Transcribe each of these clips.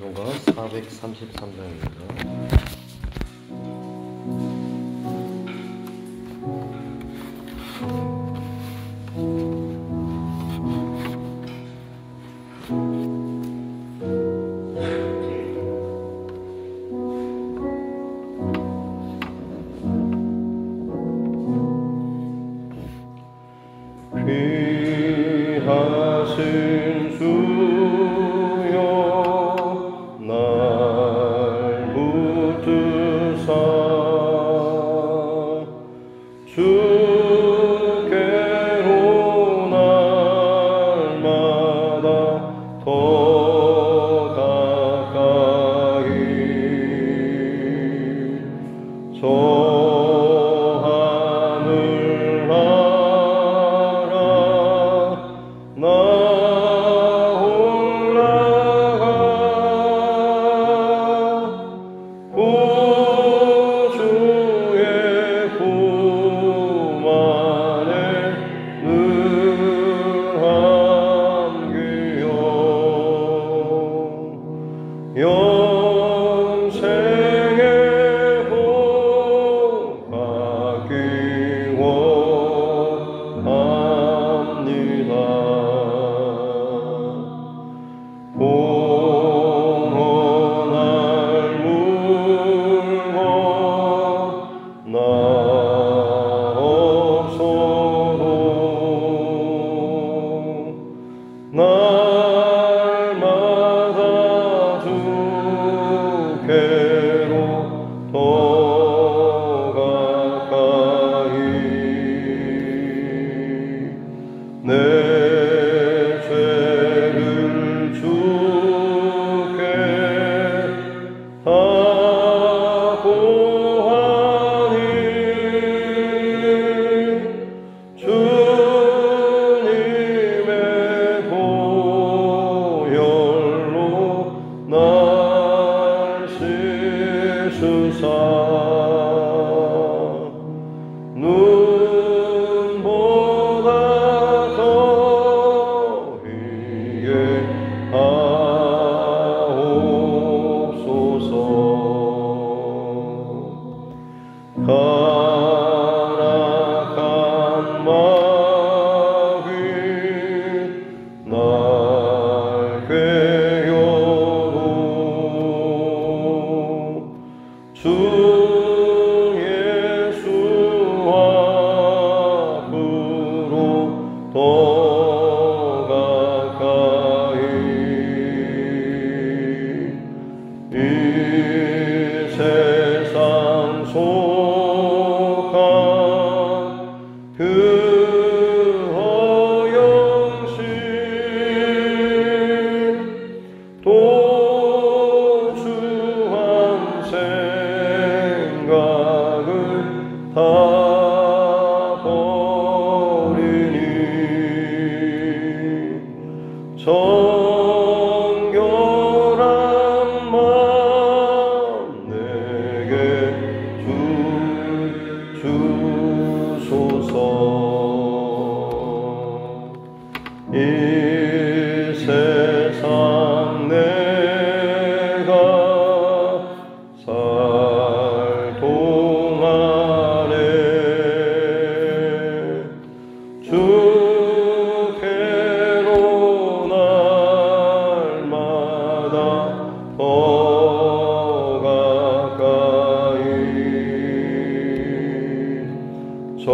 찬송가 433장입니다. 귀하신 주여 날 붙드사 주께로 날마다 더 가까이 저 하늘 나라 나 올라가 구주의 품 안에 늘 함께요 영생의 복 받기 원합니다. 공헌할 물건 나 없어도 날마다 주께로 더 가까이 내 죄를 주께 다 고하니 주님의 보혈로 날 씻으사 눈보다 더 위에 하옵소서. 가락한 마귀 날 괴여도 주 예수 앞으로 더 가까이 이 세상 속한 그 허영심 도주한 생각을 다 버리니 정결한 맘 내게 주소서. 이 세상 내가 살 동안에 주께로 날마다 더 가까이 저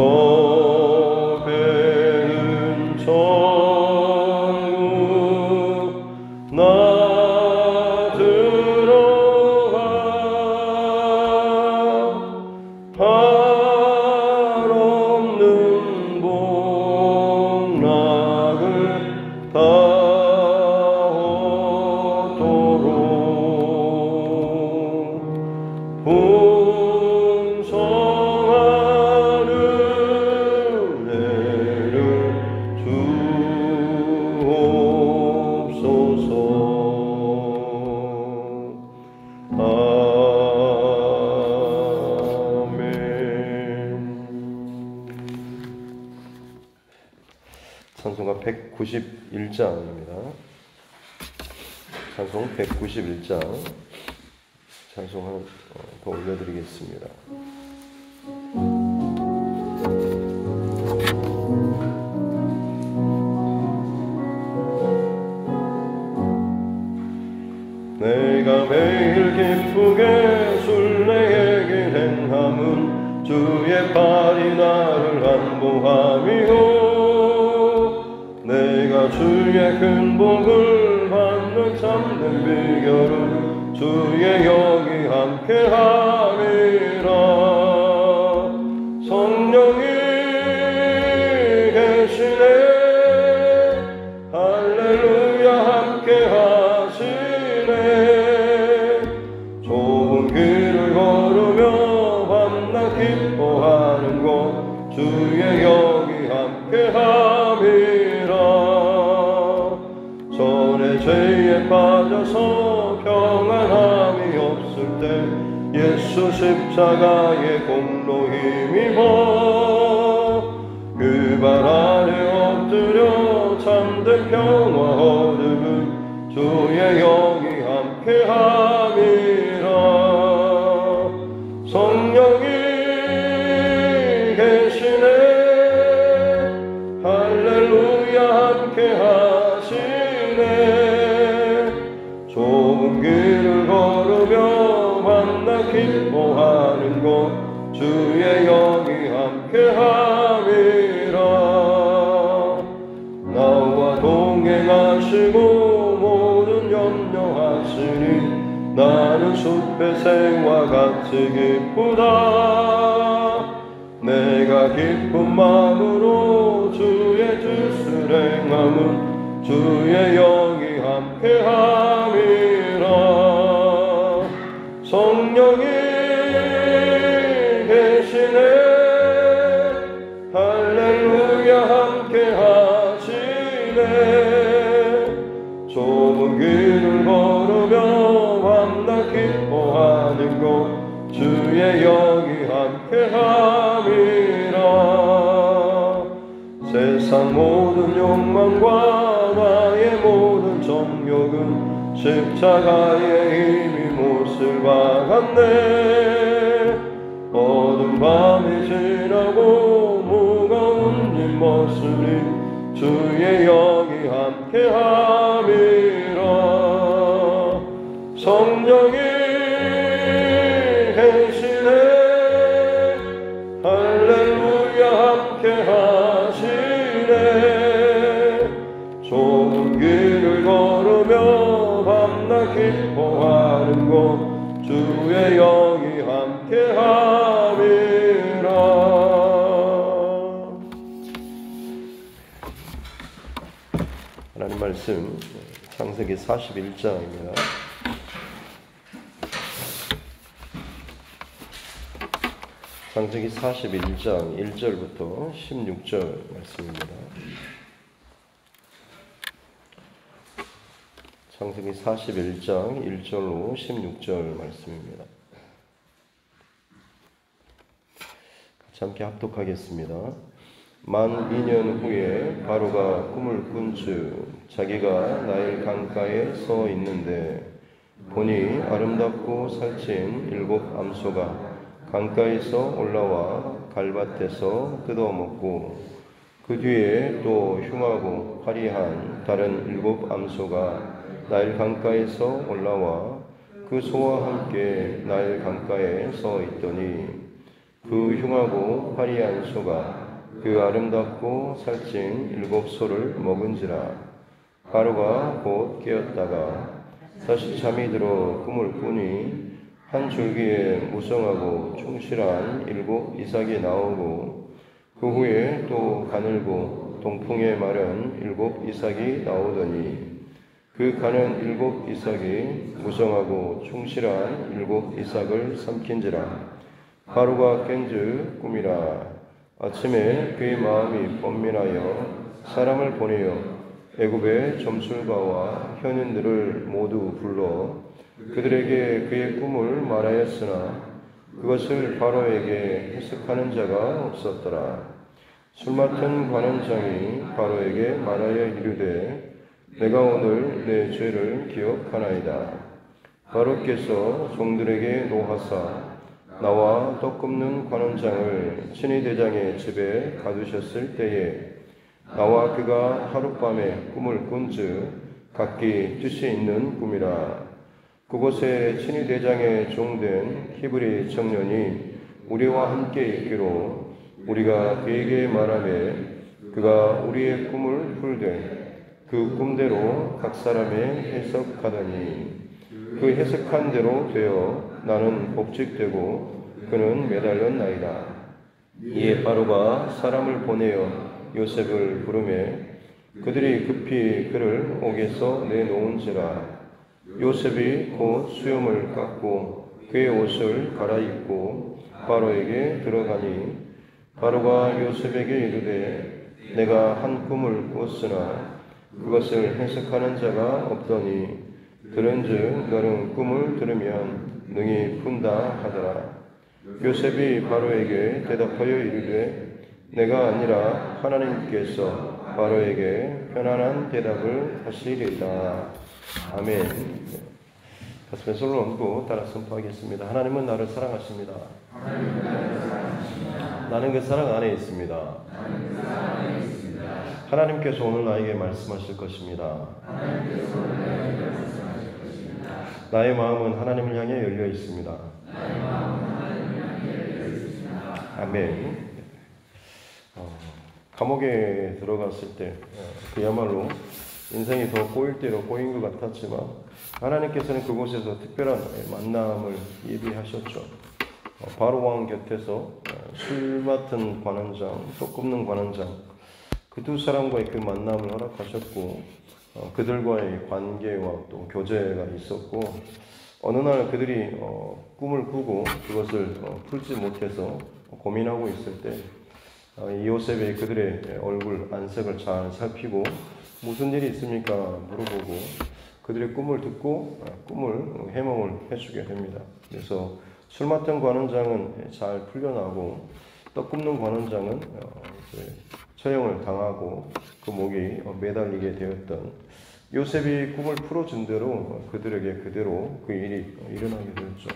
배는 천국 나 들어가 발 없는 복락을 다 얻도록 풍성한 은혜를 주옵소서. 아멘. 찬송가 191장입니다. 찬송 191장 찬송 하나 더 올려드리겠습니다. 내가 매일 기쁘게 순례에게 행함은 주의 팔이 나를 안보함이요 내가 주의 큰 복을 받는 참된 비결은 주의 영이 함께함이라 성령이 계시네 할렐루야 함께하시네 좁은 길을 걸으며 밤낮 기뻐하는 것 주의 영이 함께함이라 전에 죄에 빠져서 평안함이 없을 때 예수 십자가의 공로 힘입어 그 발 아래 엎드려 참된 평화 얻음은 주의 영이 함께함이라 성령이 계시네 할렐루야 함께하시네 좁은 길을 걸으며 밤낮 기뻐하는 것 주의 영이 함께함이라 나와 동행하시고 모든 염려하시니 나는 숲의 새와 같이 기쁘다 내가 기쁜 마음으로 주의 뜻을 행함은 주의 영이 함께함이라 성령이 계시네 할렐루야 함께하시네 좁은 길을 걸으며 밤낮 기뻐하는 것 주의 영이 함께함이라 세상 모든 욕망과 나의 모든 정욕은 십자가에 이미 못을 박았네 어두운 밤이 지나고 무거운 일 벗으니 주의 영이 함께함이라 성령이 계시네 할렐루야 함께하시네 좁은 길을 걸으며 밤낮 기뻐하는 것 주의 영이 함께함이라 하나님 말씀 창세기 41장입니다. 창세기 41장 1절부터 16절 말씀입니다. 창세기 41장 1절로 16절 말씀입니다. 같이 함께 합독하겠습니다. 만 2년 후에 바로가 꿈을 꾼즉 자기가 나일 강가에 서 있는데 보니 아름답고 살찐 7 암소가 강가에서 올라와 갈밭에서 뜯어먹고 그 뒤에 또 흉하고 화려한 다른 7 암소가 나일 강가에서 올라와 그 소와 함께 나일 강가에 서 있더니 그 흉하고 화려한 소가 그 아름답고 살찐 7 소를 먹은지라 바로가 곧 깨었다가 다시 잠이 들어 꿈을 꾸니 한 줄기에 무성하고 충실한 7 이삭이 나오고 그 후에 또 가늘고 동풍에 마른 7 이삭이 나오더니 그 가는 7 이삭이 무성하고 충실한 7 이삭을 삼킨지라 바로가 깬즉 꿈이라 아침에 그의 마음이 번민하여 사람을 보내어 애굽의 점술가와 현인들을 모두 불러 그들에게 그의 꿈을 말하였으나 그것을 바로에게 해석하는 자가 없었더라. 술 맡은 관원장이 바로에게 말하여 이르되 내가 오늘 내 죄를 기억하나이다. 바로께서 종들에게 노하사 나와 떡 굽는 관원장을 친위 대장의 집에 가두셨을 때에 나와 그가 하룻밤에 꿈을 꾼즉 각기 뜻이 있는 꿈이라. 그곳에 친위 대장의 종된 히브리 청년이 우리와 함께 있기로 우리가 그에게 말하매 그가 우리의 꿈을 풀되 그 꿈대로 각 사람의 해석하더니 그 해석한 대로 되어 나는 복직되고 그는 매달렸나이다. 이에 바로가 사람을 보내어 요셉을 부르매 그들이 급히 그를 옥에서 내놓은지라. 요셉이 곧 수염을 깎고 그의 옷을 갈아입고 바로에게 들어가니 바로가 요셉에게 이르되 내가 한 꿈을 꿨으나 그것을 해석하는 자가 없더니 들은즉 너는 꿈을 들으면 능히 푼다 하더라. 요셉이 바로에게 대답하여 이르되 내가 아니라 하나님께서 바로에게 편안한 대답을 하시리이다. 아멘. 가슴에 손을 얹고 따라 선포하겠습니다. 하나님은 나를 사랑하십니다. 나는 그 사랑 안에 있습니다. 하나님께서 오늘 나에게 말씀하실 것입니다. 나의 마음은 하나님을 향해 열려 있습니다. 아멘. 감옥에 들어갔을 때 그야말로 인생이 더 꼬일 대로 꼬인 것 같았지만 하나님께서는 그곳에서 특별한 만남을 예비하셨죠. 바로 왕 곁에서 술 맡은 관원장, 떡 굽는 관원장, 그 두 사람과의 그 만남을 허락하셨고 그들과의 관계와 또 교제가 있었고 어느 날 그들이 꿈을 꾸고 그것을 풀지 못해서 고민하고 있을 때 요셉이 그들의 얼굴 안색을 잘 살피고 무슨 일이 있습니까? 물어보고 그들의 꿈을 듣고 꿈을 해몽을 해주게 됩니다. 그래서 술 맡은 관원장은 잘 풀려나고 떡 굽는 관원장은 처형을 당하고 그 목이 매달리게 되었던 요셉이 꿈을 풀어준 대로 그들에게 그대로 그 일이 일어나게 되었죠.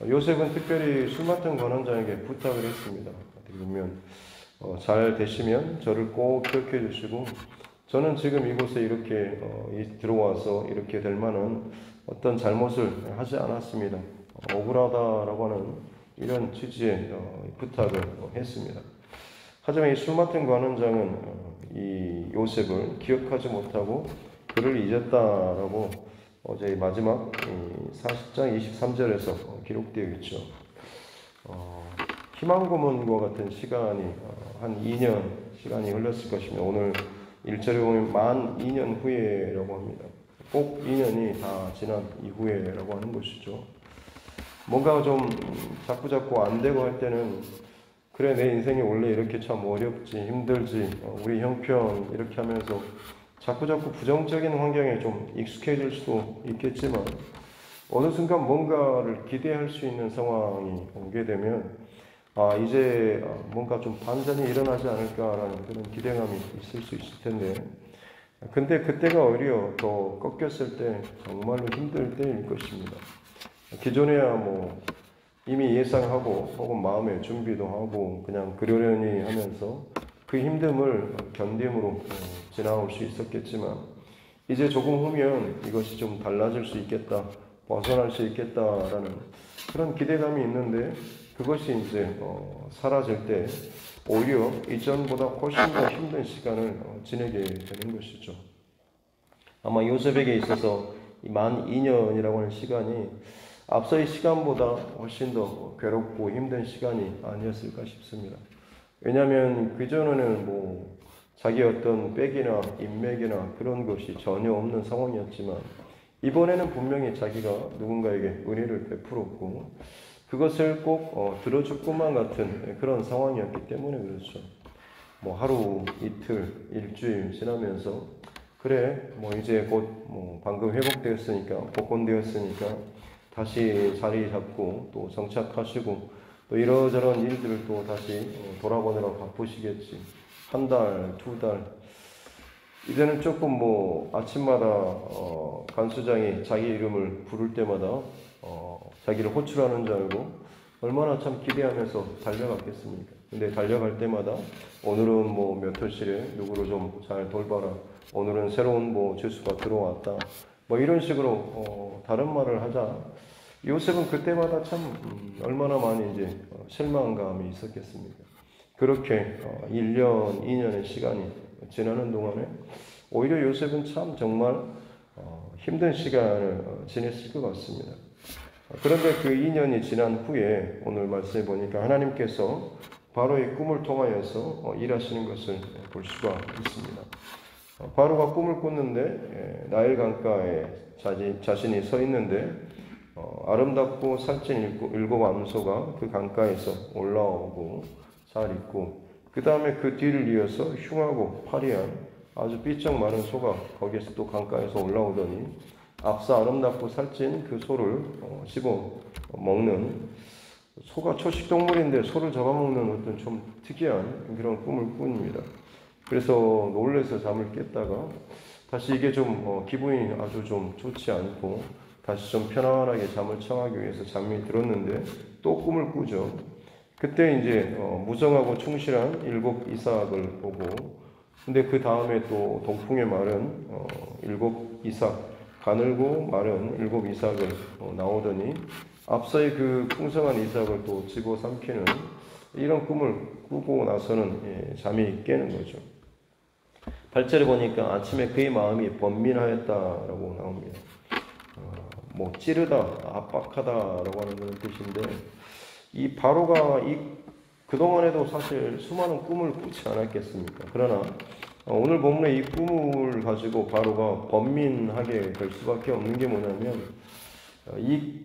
요셉은 특별히 술 맡은 관원장에게 부탁을 했습니다. 어떻게 보면 잘 되시면 저를 꼭 기억해 주시고 저는 지금 이곳에 이렇게 들어와서 이렇게 될 만한 어떤 잘못을 하지 않았습니다. 억울하다라고 하는 이런 취지의 부탁을 했습니다. 하지만 이 술 맡은 관원장은 이 요셉을 기억하지 못하고 그를 잊었다라고 어제 마지막 40장 23절에서 기록되어 있죠. 희망 고문과 같은 시간이 한 2년 시간이 흘렀을 것이며 오늘 1절에 보면 만 2년 후에라고 합니다. 꼭 2년이 다 지난 이후에라고 하는 것이죠. 뭔가 좀 자꾸자꾸 안 되고 할 때는 그래 내 인생이 원래 이렇게 참 어렵지 힘들지 우리 형편 이렇게 하면서 자꾸자꾸 부정적인 환경에 좀 익숙해질 수도 있겠지만 어느 순간 뭔가를 기대할 수 있는 상황이 오게 되면 이제 뭔가 좀 반전이 일어나지 않을까라는 그런 기대감이 있을 수 있을 텐데 근데 그때가 오히려 더 꺾였을 때 정말로 힘들 때일 것입니다. 기존에야 뭐 이미 예상하고 혹은 마음의 준비도 하고 그냥 그러려니 하면서 그 힘듦을 견딤으로 지나올 수 있었겠지만 이제 조금 후면 이것이 좀 달라질 수 있겠다, 벗어날 수 있겠다라는 그런 기대감이 있는데 그것이 이제 사라질 때 오히려 이전보다 훨씬 더 힘든 시간을 지내게 되는 것이죠. 아마 요셉에게 있어서 만 2년이라고 하는 시간이 앞서의 시간보다 훨씬 더 괴롭고 힘든 시간이 아니었을까 싶습니다. 왜냐하면 그전에는 뭐 자기 어떤 백이나 인맥이나 그런 것이 전혀 없는 상황이었지만 이번에는 분명히 자기가 누군가에게 은혜를 베풀었고 그것을 꼭 들어줄 것만 같은 그런 상황이었기 때문에 그렇죠. 뭐 하루, 이틀, 일주일 지나면서 그래 뭐 이제 곧 뭐 방금 회복되었으니까 복권되었으니까 다시 자리 잡고 또 정착하시고 또 이러저런 일들을 또 다시 돌아보느라 바쁘시겠지. 한 달, 두 달. 이제는 조금 뭐 아침마다 간수장이 자기 이름을 부를 때마다 자기를 호출하는 줄 알고 얼마나 참 기대하면서 달려갔겠습니까? 근데 달려갈 때마다 오늘은 뭐 몇 호실에 누구를 좀 잘 돌봐라. 오늘은 새로운 뭐 죄수가 들어왔다. 뭐 이런 식으로 다른 말을 하자. 요셉은 그때마다 참 얼마나 많이 이제 실망감이 있었겠습니까? 그렇게 1년, 2년의 시간이 지나는 동안에 오히려 요셉은 참 정말 힘든 시간을 지냈을 것 같습니다. 그런데 그 2년이 지난 후에 오늘 말씀해 보니까 하나님께서 바로의 꿈을 통하여서 일하시는 것을 볼 수가 있습니다. 바로가 꿈을 꿨는데 나일 강가에 자신이 서 있는데 아름답고 살찐 일곱 암소가 그 강가에서 올라오고 잘 있고 그 다음에 그 뒤를 이어서 흉하고 파리한 아주 삐쩍 마른 소가 거기에서 또 강가에서 올라오더니 앞서 아름답고 살찐 그 소를 씹어 먹는 소가 초식동물인데 소를 잡아먹는 어떤 좀 특이한 그런 꿈을 꿉니다. 그래서 놀라서 잠을 깼다가 다시 이게 좀 기분이 아주 좀 좋지 않고 다시 좀 편안하게 잠을 청하기 위해서 잠이 들었는데 또 꿈을 꾸죠. 그때 이제 무정하고 충실한 일곱 이삭을 보고 근데 그 다음에 또 동풍의 말은 일곱 이삭 가늘고 마른 일곱 이삭을 나오더니 앞서의 그 풍성한 이삭을 또 집어삼키는 이런 꿈을 꾸고 나서는 잠이 깨는 거죠. 8절에 보니까 아침에 그의 마음이 번민하였다라고 나옵니다. 뭐 찌르다, 압박하다라고 하는 그런 뜻인데 이 바로가 그동안에도 사실 수많은 꿈을 꾸지 않았겠습니까? 그러나 오늘 본문의 이 꿈을 가지고 바로가 번민하게 될 수밖에 없는 게 뭐냐면 이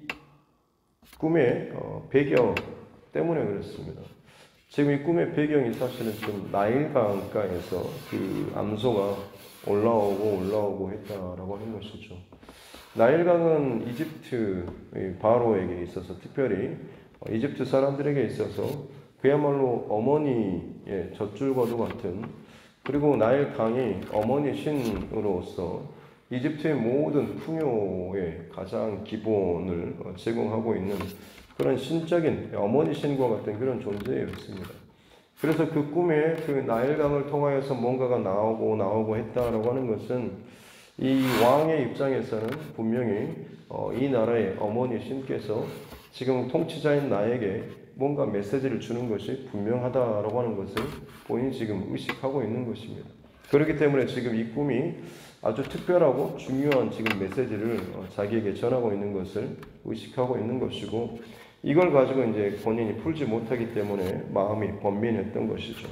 꿈의 배경 때문에 그렇습니다. 지금 이 꿈의 배경이 사실은 좀 나일 강가에서 그 암소가 올라오고 했다라고 하는 것이죠. 나일강은 이집트 바로에게 있어서 특별히 이집트 사람들에게 있어서 그야말로 어머니의 젖줄과도 같은 그리고 나일강이 어머니 신으로서 이집트의 모든 풍요의 가장 기본을 제공하고 있는 그런 신적인 어머니 신과 같은 그런 존재였습니다. 그래서 그 꿈에 그 나일강을 통하여서 뭔가가 나오고 했다라고 하는 것은 이 왕의 입장에서는 분명히 이 나라의 어머니 신께서 지금 통치자인 나에게 뭔가 메시지를 주는 것이 분명하다라고 하는 것을 본인이 지금 의식하고 있는 것입니다. 그렇기 때문에 지금 이 꿈이 아주 특별하고 중요한 지금 메시지를 자기에게 전하고 있는 것을 의식하고 있는 것이고 이걸 가지고 이제 본인이 풀지 못하기 때문에 마음이 번민했던 것이죠.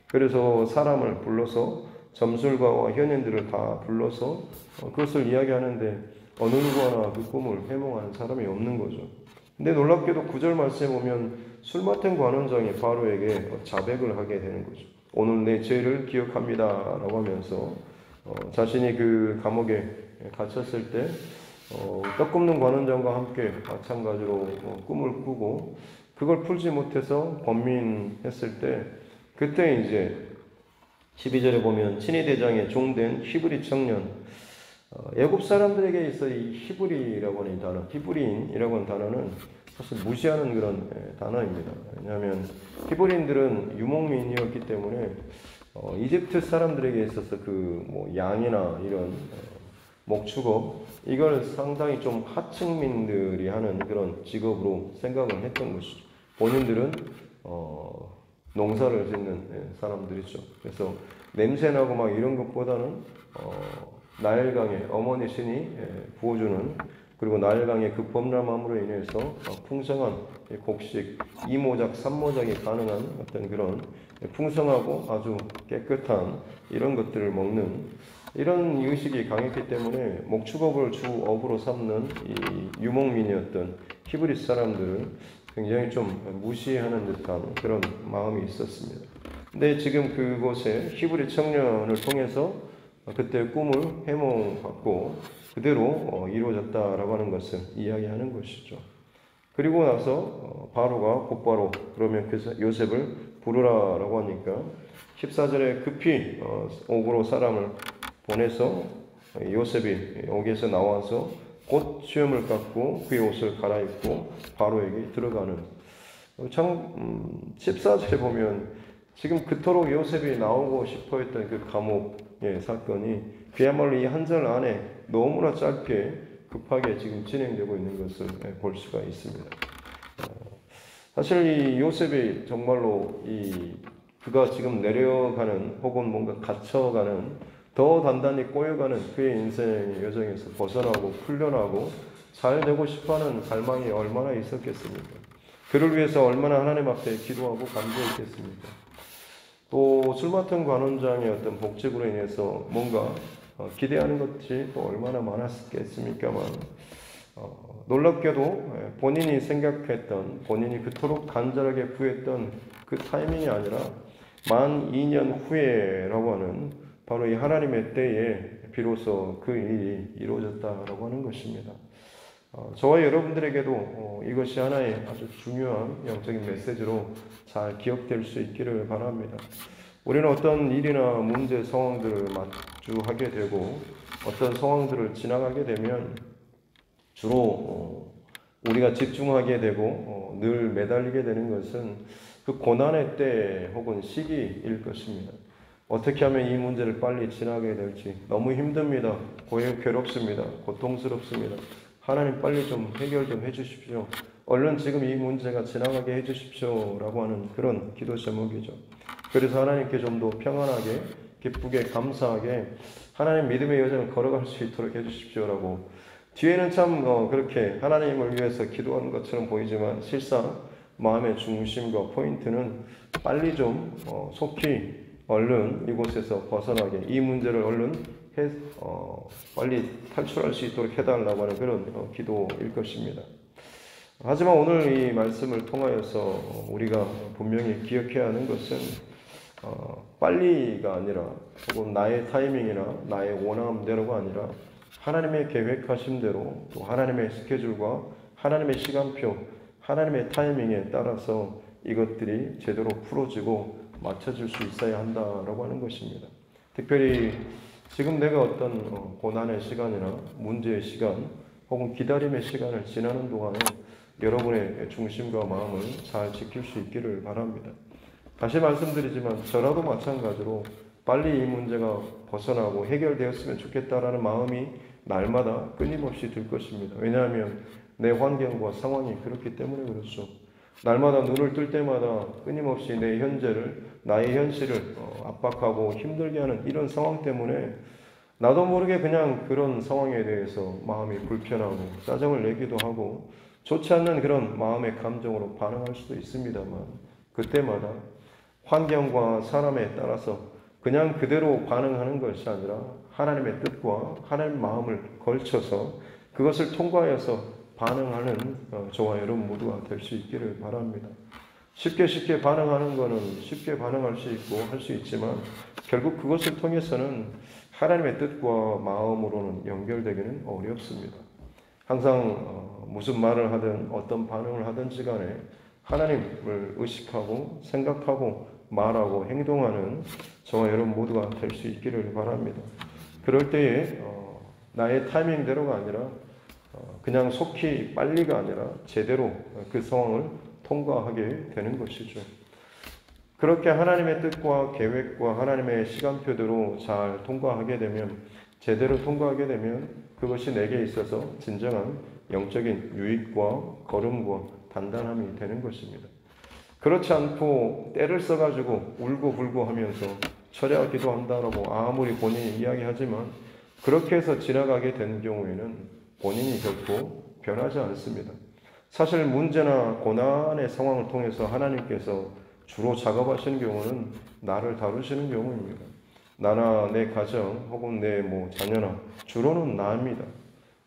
그래서 사람을 불러서 점술가와 현인들을 다 불러서 그것을 이야기하는데 어느 누구 하나 그 꿈을 해몽하는 사람이 없는 거죠. 근데 놀랍게도 9절 말씀에 보면 술 맡은 관원장이 바로에게 자백을 하게 되는 거죠. 오늘 내 죄를 기억합니다 라고 하면서 자신이 그 감옥에 갇혔을 때 떡 굽는 관원장과 함께 마찬가지로 꿈을 꾸고 그걸 풀지 못해서 번민했을 때 그때 이제 12절에 보면 친위 대장의 종된 히브리 청년 애굽 사람들에게 있어 이 히브리라고 하는 단어, 히브리인이라고 하는 단어는 사실 무시하는 그런 단어입니다. 왜냐하면 히브리인들은 유목민이었기 때문에 이집트 사람들에게 있어서 그 뭐 양이나 이런 목축업 이걸 상당히 좀 하층민들이 하는 그런 직업으로 생각을 했던 것이죠. 본인들은 농사를 짓는 사람들이죠. 그래서 냄새나고 막 이런 것보다는 나일강의 어머니 신이 부어주는 그리고 나일강의 그 범람함으로 인해서 풍성한 곡식, 2모작, 3모작이 가능한 어떤 그런 풍성하고 아주 깨끗한 이런 것들을 먹는 이런 의식이 강했기 때문에 목축업을 주 업으로 삼는 이 유목민이었던 히브리 사람들을 굉장히 좀 무시하는 듯한 그런 마음이 있었습니다. 근데 지금 그곳에 히브리 청년을 통해서 그때 꿈을 해몽받고 그대로 이루어졌다라고 하는 것을 이야기하는 것이죠. 그리고 나서 바로가 곧바로 그러면 그 요셉을 부르라라고 하니까 14절에 급히 옥으로 사람을 보내서 요셉이 여기에서 나와서 곧 수염을 깎고 그의 옷을 갈아입고 바로에게 들어가는, 참 14절에 보면 지금 그토록 요셉이 나오고 싶어 했던 그 감옥의 사건이 그야말로 이 한 절 안에 너무나 짧게 급하게 지금 진행되고 있는 것을 볼 수가 있습니다. 사실 이 요셉이 정말로 그가 지금 내려가는 혹은 뭔가 갇혀가는, 더 단단히 꼬여가는 그의 인생의 여정에서 벗어나고 풀려나고 잘 되고 싶어하는 갈망이 얼마나 있었겠습니까? 그를 위해서 얼마나 하나님 앞에 기도하고 간구했겠습니까? 또 술 맡은 관원장의 어떤 복직으로 인해서 뭔가 기대하는 것이 또 얼마나 많았겠습니까만, 놀랍게도 본인이 생각했던, 본인이 그토록 간절하게 구했던 그 타이밍이 아니라 만 2년 후에라고 하는 바로 이 하나님의 때에 비로소 그 일이 이루어졌다라고 하는 것입니다. 저와 여러분들에게도 이것이 하나의 아주 중요한 영적인 메시지로 잘 기억될 수 있기를 바랍니다. 우리는 어떤 일이나 문제 상황들을 마주하게 되고 어떤 상황들을 지나가게 되면 주로 우리가 집중하게 되고 늘 매달리게 되는 것은 그 고난의 때 혹은 시기일 것입니다. 어떻게 하면 이 문제를 빨리 지나게 될지 너무 힘듭니다. 괴롭습니다. 고통스럽습니다. 하나님 빨리 좀 해결 좀 해주십시오. 얼른 지금 이 문제가 지나가게 해주십시오 라고 하는 그런 기도 제목이죠. 그래서 하나님께 좀 더 평안하게 기쁘게 감사하게 하나님 믿음의 여정을 걸어갈 수 있도록 해주십시오 라고, 뒤에는 참 그렇게 하나님을 위해서 기도하는 것처럼 보이지만 실상 마음의 중심과 포인트는 빨리 좀 속히 얼른 이곳에서 벗어나게, 이 문제를 얼른 빨리 탈출할 수 있도록 해달라고 하는 그런 기도일 것입니다. 하지만 오늘 이 말씀을 통하여서 우리가 분명히 기억해야 하는 것은 빨리가 아니라 혹은 나의 타이밍이나 나의 원함대로가 아니라 하나님의 계획하신 대로, 또 하나님의 스케줄과 하나님의 시간표, 하나님의 타이밍에 따라서 이것들이 제대로 풀어지고 맞춰질 수 있어야 한다라고 하는 것입니다. 특별히 지금 내가 어떤 고난의 시간이나 문제의 시간 혹은 기다림의 시간을 지나는 동안에 여러분의 중심과 마음을 잘 지킬 수 있기를 바랍니다. 다시 말씀드리지만 저라도 마찬가지로 빨리 이 문제가 벗어나고 해결되었으면 좋겠다라는 마음이 날마다 끊임없이 들 것입니다. 왜냐하면 내 환경과 상황이 그렇기 때문에 그렇죠. 날마다 눈을 뜰 때마다 끊임없이 내 현재를, 나의 현실을 압박하고 힘들게 하는 이런 상황 때문에 나도 모르게 그냥 그런 상황에 대해서 마음이 불편하고 짜증을 내기도 하고 좋지 않는 그런 마음의 감정으로 반응할 수도 있습니다만, 그때마다 환경과 사람에 따라서 그냥 그대로 반응하는 것이 아니라 하나님의 뜻과 하나님의 마음을 걸쳐서 그것을 통과해서 반응하는 저와 여러분 모두가 될 수 있기를 바랍니다. 쉽게 반응하는 것은 쉽게 반응할 수 있고 할 수 있지만 결국 그것을 통해서는 하나님의 뜻과 마음으로는 연결되기는 어렵습니다. 항상 무슨 말을 하든 어떤 반응을 하든지 간에 하나님을 의식하고 생각하고 말하고 행동하는 저와 여러분 모두가 될 수 있기를 바랍니다. 그럴 때에 나의 타이밍대로가 아니라 그냥 속히 빨리가 아니라 제대로 그 상황을 통과하게 되는 것이죠. 그렇게 하나님의 뜻과 계획과 하나님의 시간표대로 잘 통과하게 되면, 제대로 통과하게 되면 그것이 내게 있어서 진정한 영적인 유익과 걸음과 단단함이 되는 것입니다. 그렇지 않고 때를 써가지고 울고불고 하면서 철야 기도한다라고 아무리 본인이 이야기하지만 그렇게 해서 지나가게 된 경우에는 본인이 결코 변하지 않습니다. 사실 문제나 고난의 상황을 통해서 하나님께서 주로 작업하시는 경우는 나를 다루시는 경우입니다. 나나 내 가정 혹은 내 자녀나 주로는 나입니다.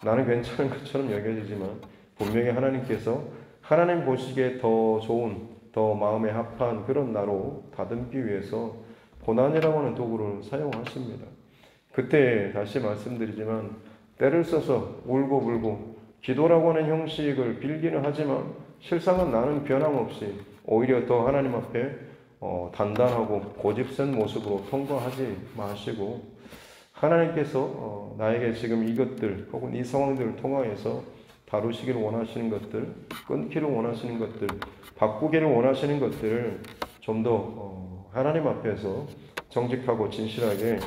나는 괜찮은 것처럼 여겨지지만 분명히 하나님께서 하나님 보시기에 더 좋은, 더 마음에 합한 그런 나로 다듬기 위해서 고난이라고 하는 도구를 사용하십니다. 그때 다시 말씀드리지만 때를 써서 울고불고 기도라고 하는 형식을 빌기는 하지만 실상은 나는 변함없이 오히려 더 하나님 앞에 단단하고 고집센 모습으로 통과하지 마시고 하나님께서 나에게 지금 이것들 혹은 이 상황들을 통하여서 다루시기를 원하시는 것들, 끊기를 원하시는 것들, 바꾸기를 원하시는 것들을 좀 더 하나님 앞에서 정직하고 진실하게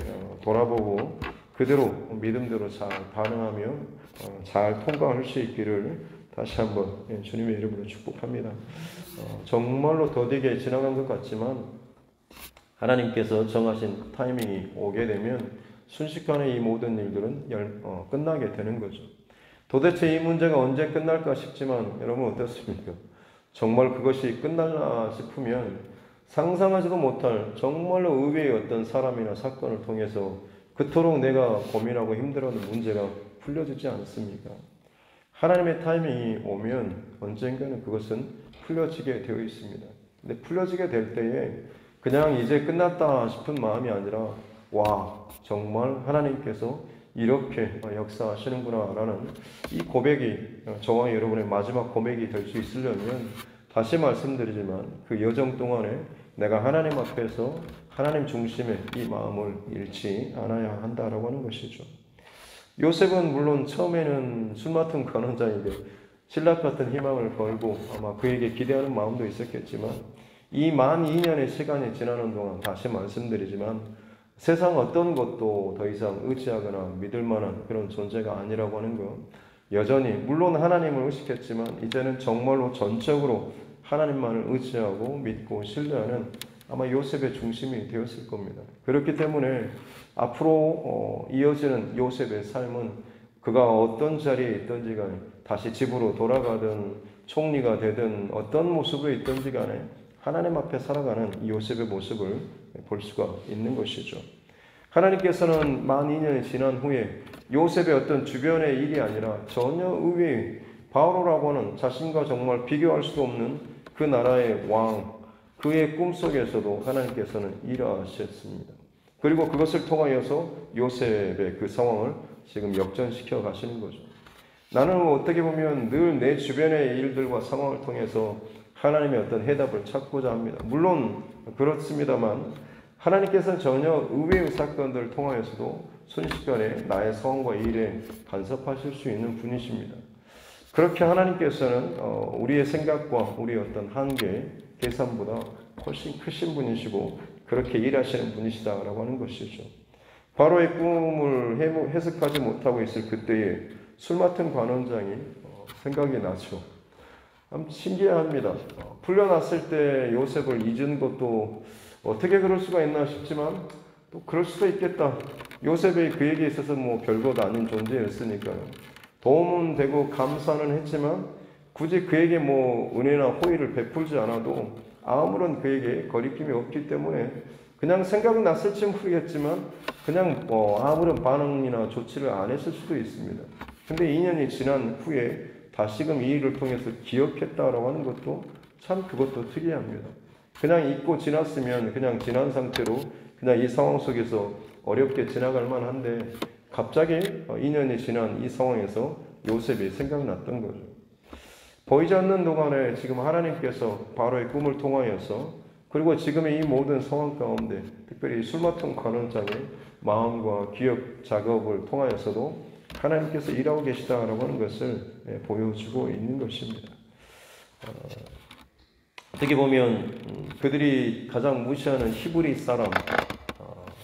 돌아보고 그대로 믿음대로 잘 반응하며 잘 통과할 수 있기를 다시 한번 주님의 이름으로 축복합니다. 정말로 더디게 지나간 것 같지만 하나님께서 정하신 타이밍이 오게 되면 순식간에 이 모든 일들은 끝나게 되는 거죠. 도대체 이 문제가 언제 끝날까 싶지만 여러분 어떻습니까? 정말 그것이 끝날라 싶으면 상상하지도 못할 정말로 의외의 어떤 사람이나 사건을 통해서 그토록 내가 고민하고 힘들어하는 문제가 풀려지지 않습니까? 하나님의 타이밍이 오면 언젠가는 그것은 풀려지게 되어 있습니다. 근데 풀려지게 될 때에 그냥 이제 끝났다 싶은 마음이 아니라 와, 정말 하나님께서 이렇게 역사하시는구나 라는 이 고백이 저와 여러분의 마지막 고백이 될 수 있으려면 다시 말씀드리지만 그 여정 동안에 내가 하나님 앞에서 하나님 중심의 이 마음을 잃지 않아야 한다라고 하는 것이죠. 요셉은 물론 처음에는 술 맡은 간원자에게 신랑 같은 희망을 걸고 아마 그에게 기대하는 마음도 있었겠지만 이 만 2년의 시간이 지나는 동안 다시 말씀드리지만 세상 어떤 것도 더 이상 의지하거나 믿을 만한 그런 존재가 아니라고 하는 것, 여전히 물론 하나님을 의식했지만 이제는 정말로 전적으로 하나님만을 의지하고 믿고 신뢰하는 아마 요셉의 중심이 되었을 겁니다. 그렇기 때문에 앞으로 이어지는 요셉의 삶은 그가 어떤 자리에 있든지 간에 다시 집으로 돌아가든 총리가 되든 어떤 모습에 있든지 간에 하나님 앞에 살아가는 이 요셉의 모습을 볼 수가 있는 것이죠. 하나님께서는 만 2년이 지난 후에 요셉의 어떤 주변의 일이 아니라 전혀 의외의 바로라고 하는 자신과 정말 비교할 수 없는 그 나라의 왕, 그의 꿈속에서도 하나님께서는 일하셨습니다. 그리고 그것을 통하여서 요셉의 그 상황을 지금 역전시켜 가시는 거죠. 나는 어떻게 보면 늘 내 주변의 일들과 상황을 통해서 하나님의 어떤 해답을 찾고자 합니다. 물론 그렇습니다만 하나님께서는 전혀 의외의 사건들을 통하여서도 순식간에 나의 상황과 일에 간섭하실 수 있는 분이십니다. 그렇게 하나님께서는 우리의 생각과 우리의 어떤 한계, 계산보다 훨씬 크신 분이시고 그렇게 일하시는 분이시다라고 하는 것이죠. 바로의 꿈을 해석하지 못하고 있을 그때에 술 맡은 관원장이 생각이 나죠. 참 신기합니다. 풀려났을 때 요셉을 잊은 것도 어떻게 그럴 수가 있나 싶지만 또 그럴 수도 있겠다. 요셉이 그에게 있어서 뭐 별것 아닌 존재였으니까요. 도움은 되고 감사는 했지만 굳이 그에게 뭐 은혜나 호의를 베풀지 않아도 아무런 그에게 거리낌이 없기 때문에 그냥 생각났을지 모르겠지만 그냥 아무런 반응이나 조치를 안 했을 수도 있습니다. 근데 2년이 지난 후에 다시금 이 일을 통해서 기억했다라고 하는 것도 참 그것도 특이합니다. 그냥 잊고 지났으면 그냥 지난 상태로 그냥 이 상황 속에서 어렵게 지나갈 만한데 갑자기 2년이 지난 이 상황에서 요셉이 생각났던 거죠. 보이지 않는 동안에 지금 하나님께서 바로의 꿈을 통하여서 그리고 지금의 이 모든 상황 가운데 특별히 술 맡은 관원장의 마음과 기억 작업을 통하여서도 하나님께서 일하고 계시다라고 하는 것을 보여주고 있는 것입니다. 어떻게 보면 그들이 가장 무시하는 히브리 사람,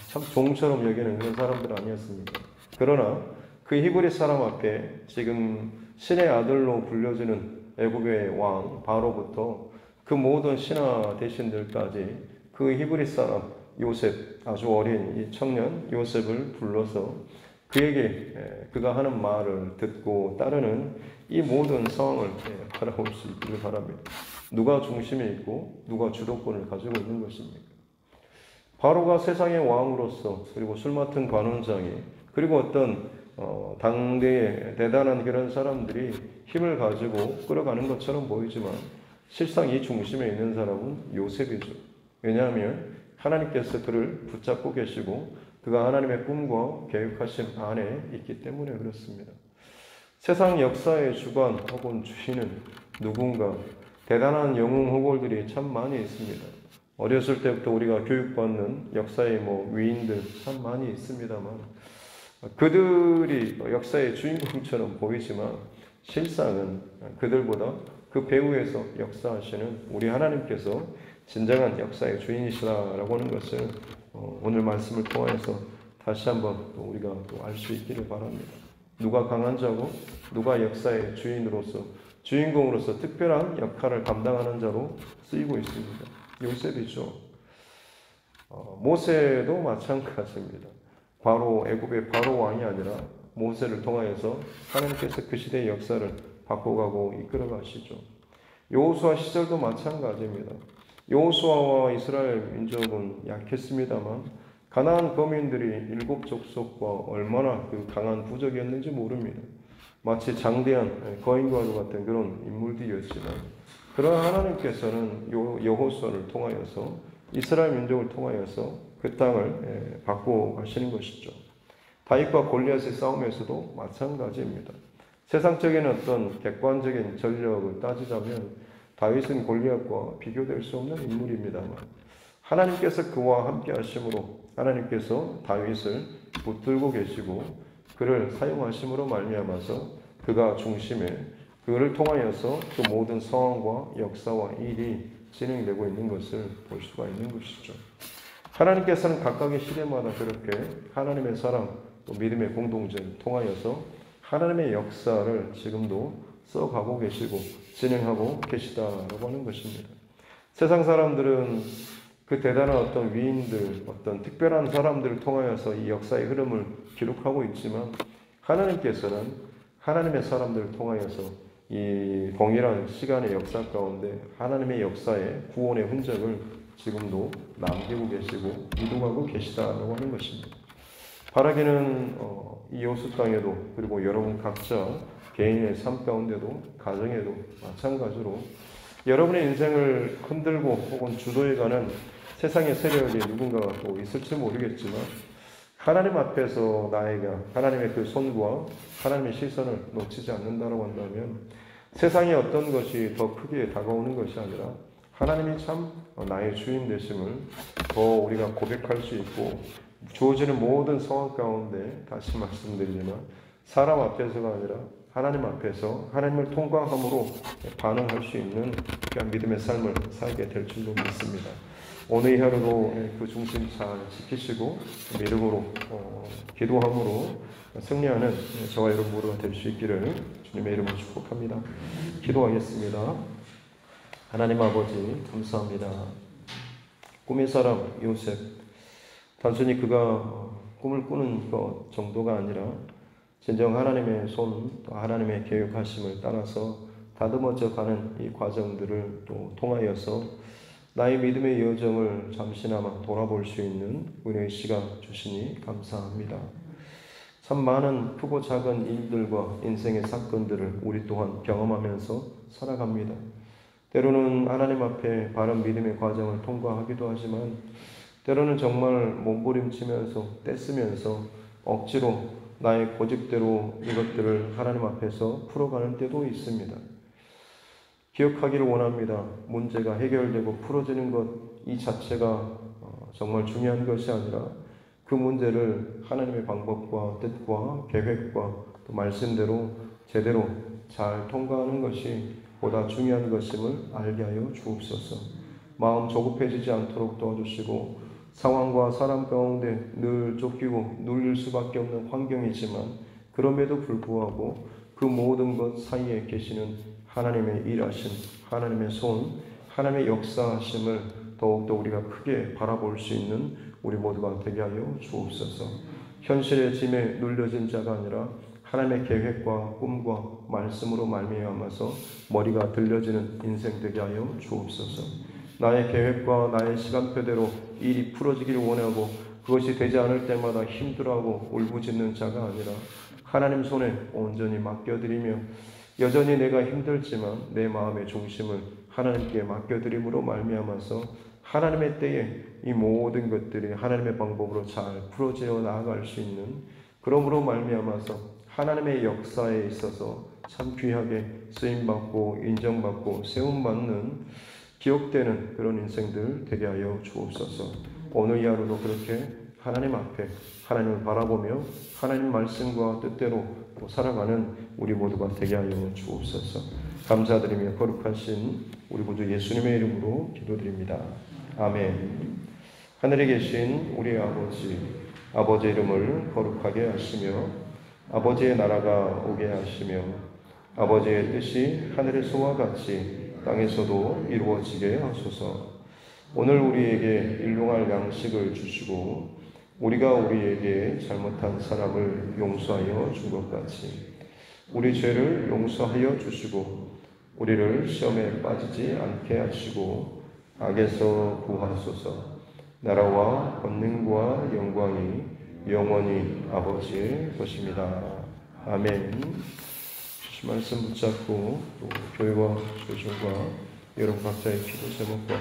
참 종처럼 여기는 그런 사람들 아니었습니까? 그러나 그 히브리 사람 앞에 지금 신의 아들로 불려지는 애굽의 왕 바로부터 그 모든 신하 대신들까지 그 히브리 사람 요셉, 아주 어린 이 청년 요셉을 불러서 그에게 그가 하는 말을 듣고 따르는 이 모든 상황을 바라볼 수 있기를 바랍니다. 누가 중심에 있고 누가 주도권을 가지고 있는 것입니까? 바로가 세상의 왕으로서 그리고 술 맡은 관원장이 그리고 어떤 당대의 대단한 그런 사람들이 힘을 가지고 끌어가는 것처럼 보이지만 실상 이 중심에 있는 사람은 요셉이죠. 왜냐하면 하나님께서 그를 붙잡고 계시고 그가 하나님의 꿈과 계획하심 안에 있기 때문에 그렇습니다. 세상 역사의 주관 혹은 주인은 누군가 대단한 영웅 호걸들이 참 많이 있습니다. 어렸을 때부터 우리가 교육받는 역사의 위인들 참 많이 있습니다만 그들이 역사의 주인공처럼 보이지만 실상은 그들보다 그 배후에서 역사하시는 우리 하나님께서 진정한 역사의 주인이시다라고 하는 것을 오늘 말씀을 통해서 다시 한번 또 우리가 또 알 수 있기를 바랍니다. 누가 강한 자고 누가 역사의 주인으로서 주인공으로서 특별한 역할을 감당하는 자로 쓰이고 있습니다. 요셉이죠. 모세도 마찬가지입니다. 바로 애굽의 바로 왕이 아니라 모세를 통하여서 하나님께서 그 시대의 역사를 바꿔가고 이끌어 가시죠. 여호수아 시절도 마찬가지입니다. 여호수아와 이스라엘 민족은 약했습니다만 가나안 거민들이 일곱 족속과 얼마나 그 강한 부족이었는지 모릅니다. 마치 장대한 거인과도 같은 그런 인물들이었지만 그러나 하나님께서는 여호수아를 통하여서 이스라엘 민족을 통하여서 그 땅을 바꾸어 가시는 것이죠. 다윗과 골리앗의 싸움에서도 마찬가지입니다. 세상적인 어떤 객관적인 전력을 따지자면 다윗은 골리앗과 비교될 수 없는 인물입니다만 하나님께서 그와 함께 하심으로 하나님께서 다윗을 붙들고 계시고 그를 사용하심으로 말미암아서 그가 중심에 그를 통하여서 그 모든 상황과 역사와 일이 진행되고 있는 것을 볼 수가 있는 것이죠. 하나님께서는 각각의 시대마다 그렇게 하나님의 사랑 또 믿음의 공동체를 통하여서 하나님의 역사를 지금도 써가고 계시고 진행하고 계시다라고 하는 것입니다. 세상 사람들은 그 대단한 어떤 위인들, 어떤 특별한 사람들을 통하여서 이 역사의 흐름을 기록하고 있지만 하나님께서는 하나님의 사람들을 통하여서 이 동일한 시간의 역사 가운데 하나님의 역사의 구원의 흔적을 지금도 남기고 계시고 이루어가고 계시다라고 하는 것입니다. 바라기는 이 여호수 땅에도 그리고 여러분 각자 개인의 삶 가운데도 가정에도 마찬가지로 여러분의 인생을 흔들고 혹은 주도해가는 세상의 세력이 누군가가 또 있을지 모르겠지만 하나님 앞에서 나에게 하나님의 그 손과 하나님의 시선을 놓치지 않는다고 한다면 세상의 어떤 것이 더 크게 다가오는 것이 아니라 하나님이 참 나의 주인 되심을 더 우리가 고백할 수 있고 주어지는 모든 상황 가운데 다시 말씀드리지만 사람 앞에서가 아니라 하나님 앞에서 하나님을 통과함으로 반응할 수 있는 그런 믿음의 삶을 살게 될 줄로 믿습니다. 오늘 이 하루도 그 중심 잘 지키시고 믿음으로 기도함으로 승리하는 저와 여러분 모두가 될 수 있기를 주님의 이름으로 축복합니다. 기도하겠습니다. 하나님 아버지 감사합니다. 꿈의 사람 요셉 단순히 그가 꿈을 꾸는 것 정도가 아니라 진정 하나님의 손, 또 하나님의 계획하심을 따라서 다듬어져 가는 이 과정들을 또 통하여서 나의 믿음의 여정을 잠시나마 돌아볼 수 있는 은혜의 시간 주시니 감사합니다. 참 많은 크고 작은 일들과 인생의 사건들을 우리 또한 경험하면서 살아갑니다. 때로는 하나님 앞에 바른 믿음의 과정을 통과하기도 하지만 때로는 정말 몸부림치면서 떼쓰면서 억지로 나의 고집대로 이것들을 하나님 앞에서 풀어가는 때도 있습니다. 기억하기를 원합니다. 문제가 해결되고 풀어지는 것 이 자체가 정말 중요한 것이 아니라 그 문제를 하나님의 방법과 뜻과 계획과 또 말씀대로 제대로 잘 통과하는 것이 보다 중요한 것임을 알게 하여 주옵소서. 마음 조급해지지 않도록 도와주시고 상황과 사람 가운데 늘 쫓기고 눌릴 수밖에 없는 환경이지만 그럼에도 불구하고 그 모든 것 사이에 계시는 하나님의 일하심, 하나님의 손, 하나님의 역사하심을 더욱더 우리가 크게 바라볼 수 있는 우리 모두가 되게 하여 주옵소서. 현실의 짐에 눌려진 자가 아니라 하나님의 계획과 꿈과 말씀으로 말미암아서 머리가 들려지는 인생 되게 하여 주옵소서. 나의 계획과 나의 시간표대로 일이 풀어지기를 원하고 그것이 되지 않을 때마다 힘들어하고 울부짖는 자가 아니라 하나님 손에 온전히 맡겨드리며 여전히 내가 힘들지만 내 마음의 중심을 하나님께 맡겨드림으로 말미암아서 하나님의 때에 이 모든 것들이 하나님의 방법으로 잘 풀어지어 나아갈 수 있는 그러므로 말미암아서 하나님의 역사에 있어서 참 귀하게 쓰임받고 인정받고 세움받는 기억되는 그런 인생들 되게 하여 주옵소서. 오늘 이 하루도 그렇게 하나님 앞에 하나님을 바라보며 하나님 말씀과 뜻대로 살아가는 우리 모두가 되게 하여 주옵소서. 감사드리며 거룩하신 우리 구주 예수님의 이름으로 기도드립니다. 아멘. 하늘에 계신 우리 아버지 이름을 거룩하게 하시며 아버지의 나라가 오게 하시며 아버지의 뜻이 하늘에서와 같이 땅에서도 이루어지게 하소서. 오늘 우리에게 일용할 양식을 주시고 우리가 우리에게 잘못한 사람을 용서하여 준 것 같이 우리 죄를 용서하여 주시고 우리를 시험에 빠지지 않게 하시고 악에서 구하소서. 나라와 권능과 영광이 영원히 아버지의 것입니다. 아멘. 주신 말씀 붙잡고 또 교회와 조정과 여러분 각자의 기도 제목과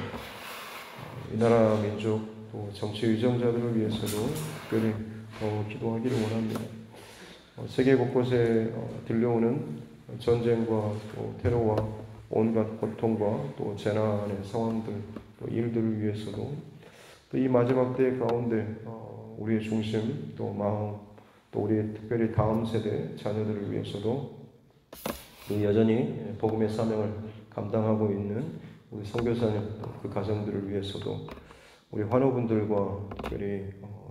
이 나라 민족 또 정치 의정자들을 위해서도 특별히 기도하기를 원합니다. 세계 곳곳에 들려오는 전쟁과 또 테러와 온갖 고통과 또 재난의 상황들 또 일들을 위해서도 또 이 마지막 때 가운데 우리의 중심 또 마음 또 우리 특별히 다음 세대 자녀들을 위해서도 여전히 복음의 사명을 감당하고 있는 우리 선교사님 그 가정들을 위해서도 우리 환우분들과 특별히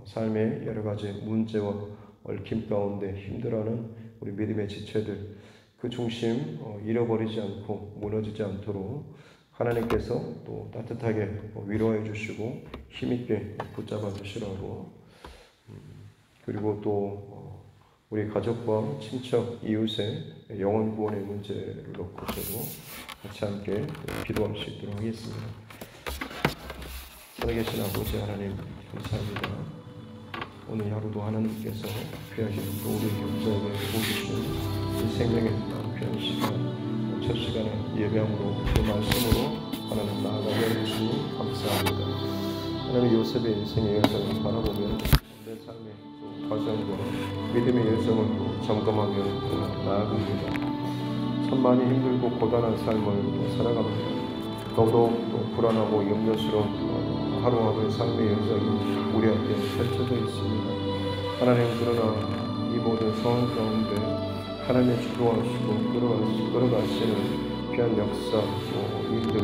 삶의 여러 가지 문제와 얽힘 가운데 힘들어하는 우리 믿음의 지체들 그 중심 잃어버리지 않고 무너지지 않도록 하나님께서 또 따뜻하게 위로해 주시고 힘있게 붙잡아 주시라고 그리고 또 우리 가족과 친척, 이웃의 영혼 구원의 문제를 놓고서도 같이 함께 기도할 수 있도록 하겠습니다. 살아계신 아버지 하나님 감사합니다. 오늘 하루도 하나님께서 귀하신 또 우리 경자에게 보여주신 이 생명의 귀한 시간 첫 시간에 예배함으로 그 말씀으로 하나님 나아가게 해주시니 감사합니다. 하나님 요셉의 인생의 여정을 바라보며 내 삶의 또 과정과 믿음의 여정을 또 점검하며 나아갑니다. 참 많이 힘들고 고단한 삶을 또 살아갑니다. 더더욱 또 불안하고 염려스러운 하루하루의 삶의 여정이 우리 앞에 펼쳐져 있습니다. 하나님 그러나 이 모든 상황 가운데 하나님의 주도하시고 끌어가시는 귀한 역사 또 일들을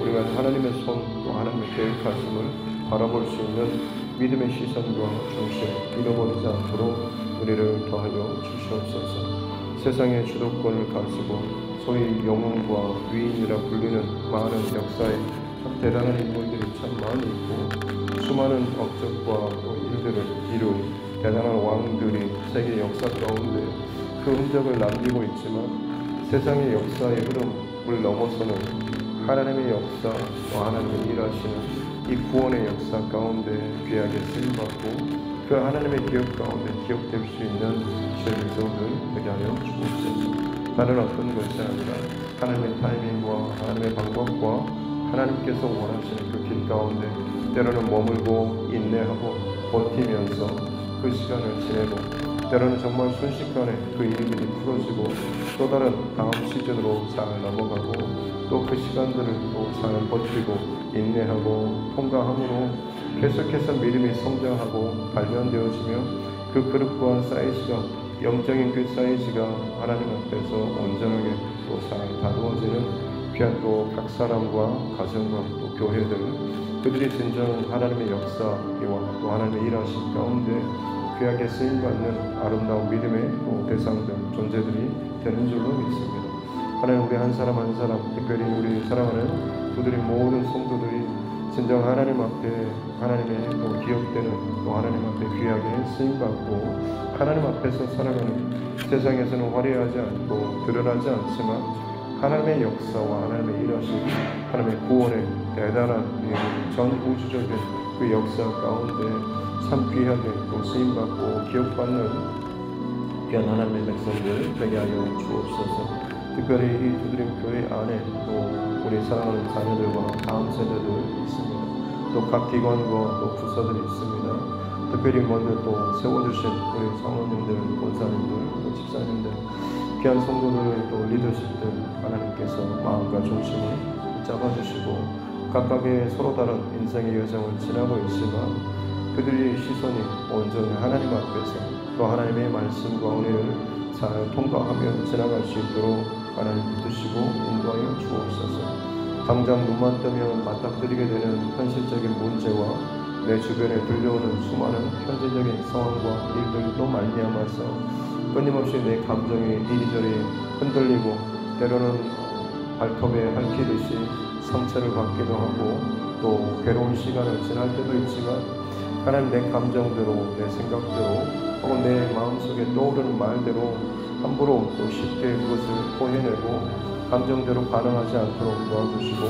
우리가 하나님의 손 또 하나님의 계획하심을 바라볼 수 있는 믿음의 시선과 중심 잃어버리지 않도록 우리를 더하여 주시옵소서. 세상의 주도권을 가지고 소위 영웅과 위인이라 불리는 많은 역사에 참 대단한 인물들이 참 많이 있고 수많은 업적과 또 일들을 이룬 대단한 왕들이 세계 역사 가운데 그 흔적을 남기고 있지만 세상의 역사의 흐름을 넘어서는 하나님의 역사 또 하나님의 일하시는 이 구원의 역사 가운데 귀하게 쓰임받고 그 하나님의 기억 가운데 기억될 수 있는 주의 백성들 되게 하여 주옵소서. 다른 어떤 것이 아니라 하나님의 타이밍과 하나님의 방법과 하나님께서 원하시는 그 길 가운데 때로는 머물고 인내하고 버티면서 그 시간을 지내고 때로는 정말 순식간에 그 일들이 풀어지고 또 다른 다음 시즌으로 잘 넘어가고 또 그 시간들을 또 잘 버티고 인내하고 통과함으로 계속해서 믿음이 성장하고 발견되어지며 그 그릇과 사이즈가 영적인 그 사이즈가 하나님 앞에서 온전하게 또 잘 다루어지는 귀한 또 각 사람과 가정과 또 교회들 그들이 진정한 하나님의 역사와 또 하나님의 일하신 가운데 귀하게 쓰임받는 아름다운 믿음의 또 대상들, 존재들이 되는 줄로 믿습니다. 하나님 우리 한 사람 한 사람, 특별히 우리 사랑하는 그들의 모든 성도들이 진정 하나님 앞에 하나님의 또 기억되는 또 하나님 앞에 귀하게 쓰임받고 하나님 앞에서 살아가는 세상에서는 화려하지 않고 드러나지 않지만 하나님의 역사와 하나님의 일하신 하나님의 구원의 대단한 전 우주적인 그 역사 가운데 참 귀하게 또 쓰임받고 기억받는 귀한 하나님의 백성들 되게 하여 주옵소서. 특별히 이 두드림 교회 안에 또 우리 사랑하는 자녀들과 다음 세대들 있습니다. 또 각 기관과 또 부서들이 있습니다. 특별히 먼저 또 세워주신 우리 사모님들, 권사님들, 또 집사님들 귀한 성도들 또 리더십들 하나님께서 마음과 중심을 붙잡아 주시고 각각의 서로 다른 인생의 여정을 지나고 있지만 그들의 시선이 온전히 하나님 앞에서 또 하나님의 말씀과 은혜를 잘 통과하며 지나갈 수 있도록 하나님 붙드시고 인도하여 주옵소서. 당장 눈만 뜨면 맞닥뜨리게 되는 현실적인 문제와 내 주변에 들려오는 수많은 현재적인 상황과 일들로 말미암아서 끊임없이 내 감정이 이리저리 흔들리고 때로는 발톱에 핥히듯이 상처를 받기도 하고 또 괴로운 시간을 지날 때도 있지만 하나님 내 감정대로 내 생각대로 혹은 내 마음속에 떠오르는 말대로 함부로 또 쉽게 그것을 토해내고 감정대로 반응하지 않도록 도와주시고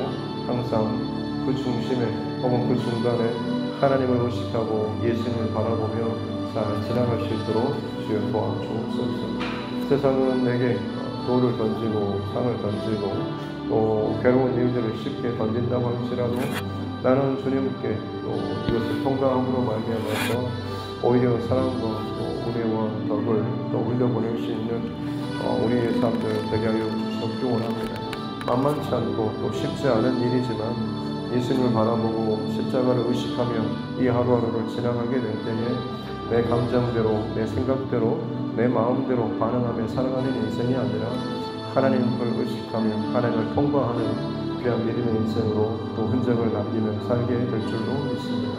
항상 그 중심에 혹은 그 중간에 하나님을 의식하고 예수님을 바라보며 잘 지나갈 수 있도록 주여 도와주옵소서. 세상은 내게 돌을 던지고 상을 던지고 또 괴로운 일들을 쉽게 던진다고 할지라도 나는 주님께 또 이것을 통과함으로 말미암아서 오히려 사랑과 또 은혜와 덕을 또 흘려보낼 수 있는 우리의 삶들 되게 하여 주시기 원합니다. 만만치 않고 또 쉽지 않은 일이지만 예수님을 바라보고 십자가를 의식하며 이 하루하루를 지나가게 될 때에 내 감정대로 내 생각대로 내 마음대로 반응하며 살아가는 인생이 아니라 하나님을 의식하며 하나님을 통과하는 귀한 믿음의 인생으로 또 흔적을 남기며 살게 될 줄로 믿습니다.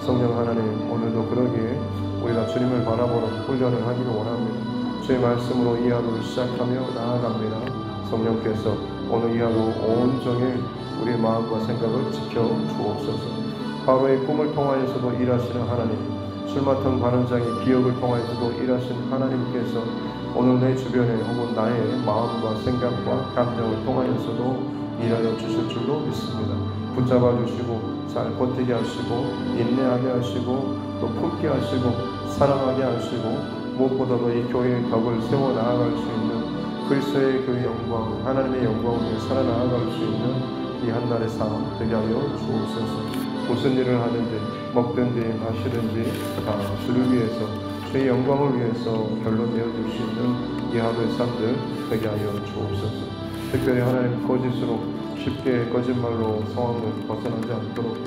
성령 하나님, 오늘도 그러기에 우리가 주님을 바라보는 훈련을 하기를 원합니다. 주의 말씀으로 이 하루를 시작하며 나아갑니다. 성령께서 오늘 이 하루 온종일 우리의 마음과 생각을 지켜 주옵소서. 하루의 꿈을 통하여서도 일하시는 하나님, 술 맡은 관원장의 기억을 통하여서도 일하신 하나님께서 오늘 내 주변에 혹은 나의 마음과 생각과 감정을 통하여서도 일하여 주실 줄로 믿습니다. 붙잡아 주시고 잘 버티게 하시고 인내하게 하시고 또 품게 하시고 사랑하게 하시고 무엇보다도 이 교회의 덕을 세워 나아갈 수 있는 그리스도의 교회 영광, 하나님의 영광을 위해 살아나아갈 수 있는 이 한날의 삶 되게 하여 주옵소서. 무슨 일을 하든지 먹든지 마시든지 다 주를 위해서 주의 영광을 위해서 결론 내어줄 수 있는 이 하루의 삶들 되게 하여 주옵소서. 특별히 하나님 거짓으로 쉽게 거짓말로 상황을 벗어나지 않도록